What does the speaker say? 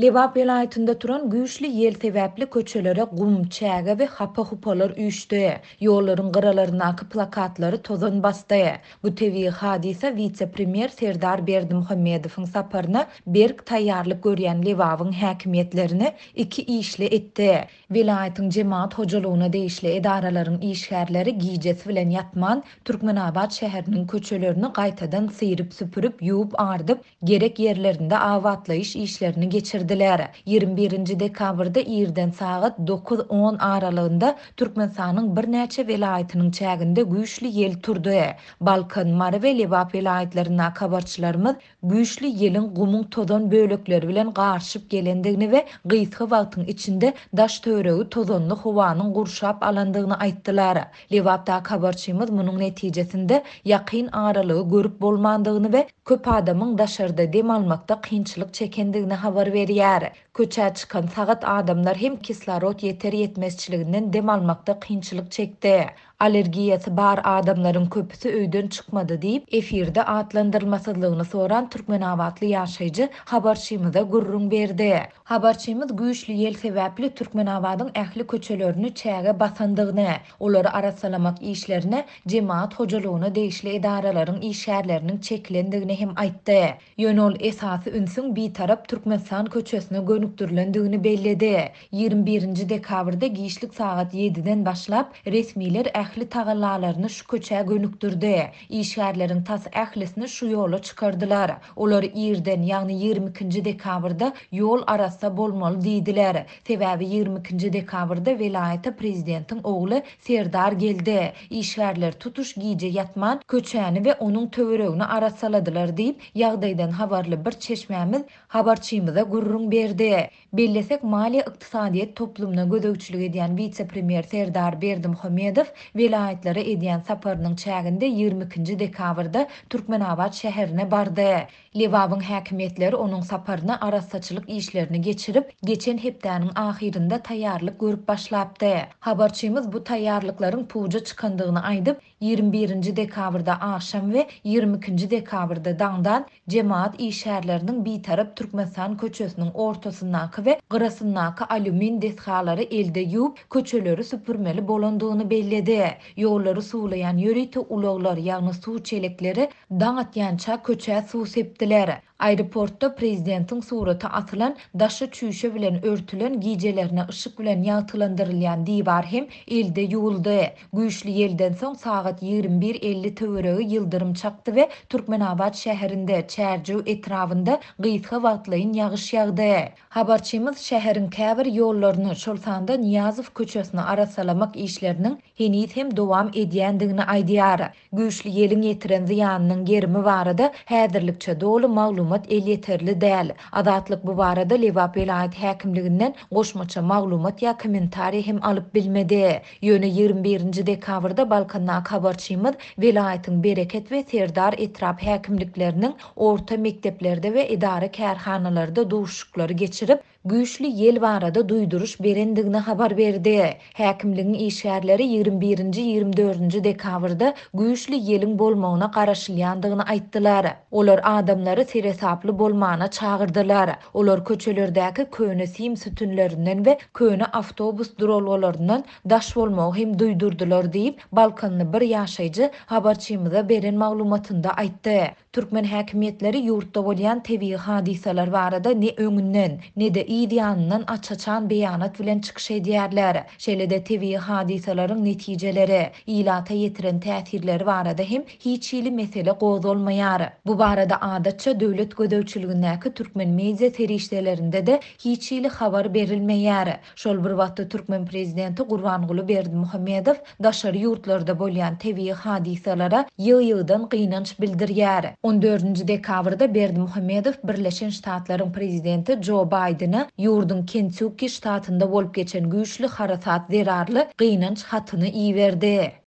Lewap vilayetinde turan güýçli ýel sebäpli köçelere gum, çäge we hapa-hupalar üýşdi. Ýollaryň gyralarynaky plakatlary tozan basdy. Bu tebii hadisa vice-premier Serdar Berdimuhammedowyň saparyna berk taýýarlyk görýän Lewabyň häkimiýetlerini iki işle etdi. Vilayetin cemaat hojalygyna değişli edaralaryň işgärleri giýjesi bilen ýatman Türkmenabad şäheriniň köçelerini gaýtadan syryp süpürüp ýuwup ardyp gerek yerlerinde awatlaýyş işlerini geçirdiler. 21 dekabrda ýerden saat 9:10 aralygynda Türkmenistanyň bir näçe vilayetiniň çäginde güýçli ýel turdy. Balkan, Mara we Lewap vilayetlerine habarçylarymyz güýçli ýeliň gumuň tozan bölekleri bilen garşyp gelendigini we gysga wagtyň içinde daş töregi tozanly howanyň gurşap alandygyny aýtdylar. Lewapda habarçymyz munyň netijesinde ýakyn aralygy görüp bolmandygyny we köp adamyň daşarda dem almakda kynçylyk çekendigini habar berýär. Köçä çykan sagat adamlar hem kislorod yeter yetmezçiliginden dem almakda kynçylyk çekdi. Alergiyası bar adamların köpüsü öýden çykmady diýip efirde atlandyrylmasydlygyny soran Türkmenabadly ýaşaýjy habarçymyza gurrun berdi. Habarçymyz güýçli ýel sebäpli Türkmenabadyň ähli köçelerini çäge basandygyny, olary arasalamak işlerine cemaat hojalygyna değişli edaralaryň işgärleriniň çeklendigini hem aýtdy. Ýönol esasy ünsüň bir tarap Türkmenistan köçesine gönükdirilendigini belledi. 21 dekabrda giýişlik saat 7-den başlap resmiler ähli tagallalaryny şu köçe gönükdirdi. İşgärleriň tas ählisini şu ýola çykardylar. Olar ýerden ýagny 22 dekabrda ýol arasa bolmaly diýdiler. Sebäbi 22 dekabrda vilayete prezidentiň ogly Serdar geldi. İşgärler tutuş giýje ýatman köçäni we onuň töweregini arasaladylar diýip ýagdaýdan habarly bir çeşmämiz habarçymyza gurrun berdi. Bellesek mali ykdysadyýet toplumuna gödökçilik edýän vice-premier Serdar Berdimuhammedow vilayetlere edýän saparynyň çäginde 22 dekabrda Türkmenabad şäherine bardy. Lewabyň häkimiýetleri onuň saparyna arasaçylyk işlerini geçirip, geçen hepdäniň ahirinde taýýarlyk görüp başlapdy. Habarçymyz bu taýýarlyklaryň puwja çykandygyny aýdyp, 21 dekabrda akşam we 22 dekabrda daňdan cemaat işgärleriniň bir tarap Türkmenistan köçesiniň ortasyndaky we gyrasyndaky alümin deshalary elde ýuwup köçeleri süpürmeli bolandygyny belledi. Ýollary suwlayan ýörite ulaglar ýagny suw çelekleri daň atýança köçä suw sepdiler. Aeroportda prezidentiň suraty atylan daşy çüýşe bilen örtülen giýjelerine ışık bilen ýagtylandyrylýan diýbar hem elde ýuwuldy. Güýçli ýelden soň saat 21:50 töweregi ýyldyrym çakdy we Türkmenabad şäherinde çärjüw etrafynda gysga wagtlaýyn ýagyş ýagdy. Habarçymyz şäheriň käbir ýollaryny şol sanda Niýazow köçesine arasalamak işleriniň henüz hem dowam edýändigini aýdýar. Güýçli ýeliň ýetiren ziýanynyň gerimi barada häzirlikçe dolu maglumat el yeterli däl. Adatlyk bu barada Lewap vilayet häkimliginden goşmaça maglumat ýa kommentari hem alyp bilmedi. Ýöne 21 dekabrda Balkannak habarçymyz vilayetiň Bereket we Serdar etrap häkimlikleriniň orta mekteplerde we idara kärhanalarynda duşuklary geçirip güýçli ýel barada duýduruş berendigini habar berdi. Häkimligiň işgärleri 21-24 dekabrda güýçli ýeliň bolmagyna garaşylýandygyny aýtdylar. Olar adamlary seresaply bolmana çağırdylar. Olar köçelerdäki köne sim sütünlerinden we köne awtobus duralwalaryndan daş bolmagy hem duýdurdylar diýip Balkanly bir ýaşaýjy habarçymyza beren maglumatynda aýtdy. Türkmen häkimiýetleri ýurtda bolýan tebii hadisalar barada ne öňünden ne de ýanyndan açaçan beýanat bilen çykyş edýärler. Şeýle-de tebii hadisalaryň netijeleri, ilata ýetiren täsirleri barada hem hiç ýyly mesele gozulmaýar. Bu barada adatça döwlet gödöwçiligindäki türkmen media serişdelerinde de hiç ýyly habar berilmeýär. Şol bir wagtda Türkmen prezidenti Gurbanguly Berdimuhammedow daşary ýurtlarda bolýan tebii hadisalara ýygy-ýygydan gynanç bildirýär. 14 dekabrda Berdimuhammedow Birleşen Ştatlaryň prezidenti Joe Biden'a ýurdun Kentucky ştatynda bolup geçen güýçli harasat zerarly gynanç hatyny iýerdi.